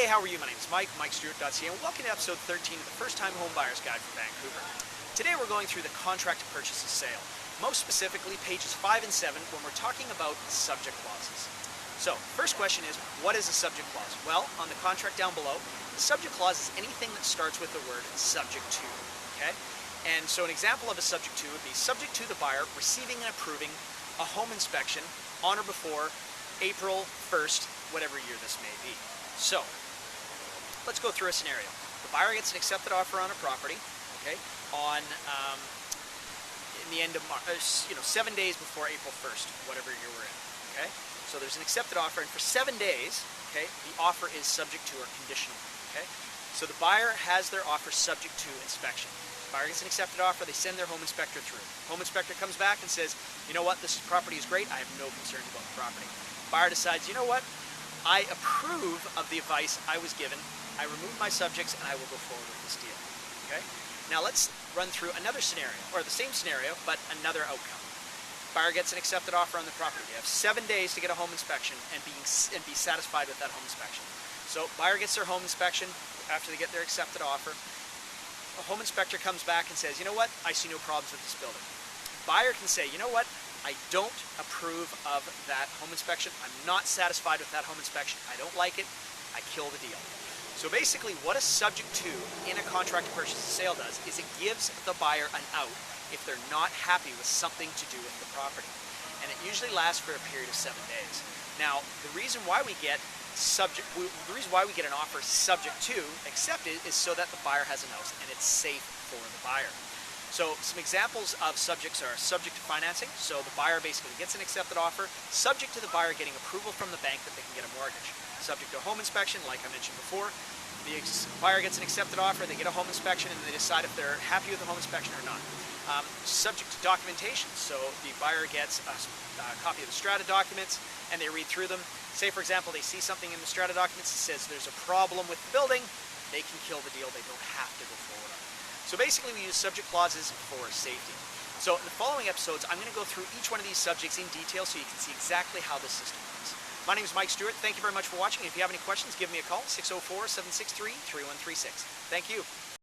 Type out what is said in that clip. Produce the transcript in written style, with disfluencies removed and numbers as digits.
Hey, how are you? My name is Mike, MikeStewart.ca, and welcome to episode 13 of the First Time Home Buyer's Guide for Vancouver. Today we're going through the contract to purchase and sale, most specifically pages 5 and 7 when we're talking about subject clauses. So, first question is, what is a subject clause? Well, on the contract down below, the subject clause is anything that starts with the word subject to, okay? And so an example of a subject to would be subject to the buyer receiving and approving a home inspection on or before April 1st, whatever year this may be. So, let's go through a scenario. The buyer gets an accepted offer on a property, okay, on in the end of March, 7 days before April 1st, whatever year we're in, okay? So there's an accepted offer, and for 7 days, okay, the offer is subject to or conditional, okay? So the buyer has their offer subject to inspection. The buyer gets an accepted offer, they send their home inspector through. Home inspector comes back and says, you know what, this property is great, I have no concerns about the property. Buyer decides, you know what, I approve of the advice I was given, I remove my subjects, and I will go forward with this deal, okay? Now let's run through another scenario, or the same scenario, but another outcome. Buyer gets an accepted offer on the property. They have 7 days to get a home inspection and be satisfied with that home inspection. So buyer gets their home inspection after they get their accepted offer. A home inspector comes back and says, you know what, I see no problems with this building. Buyer can say, you know what, I don't approve of that home inspection. I'm not satisfied with that home inspection. I don't like it. I kill the deal. So basically what a subject to in a contract to purchase and sale does is it gives the buyer an out if they're not happy with something to do with the property. And it usually lasts for a period of 7 days. Now, the reason why we get an offer subject to accepted is so that the buyer has a out and it's safe for the buyer. So some examples of subjects are subject to financing. So the buyer basically gets an accepted offer, subject to the buyer getting approval from the bank that they can get a mortgage. Subject to a home inspection, like I mentioned before. The buyer gets an accepted offer, they get a home inspection, and they decide if they're happy with the home inspection or not. Subject to documentation. So the buyer gets a copy of the strata documents, and they read through them. Say, for example, they see something in the strata documents that says there's a problem with the building, they can kill the deal, they don't have to go forward on it. So basically we use subject clauses for safety. So in the following episodes, I'm going to go through each one of these subjects in detail so you can see exactly how this system works. My name is Mike Stewart. Thank you very much for watching. If you have any questions, give me a call, 604-763-3136. Thank you.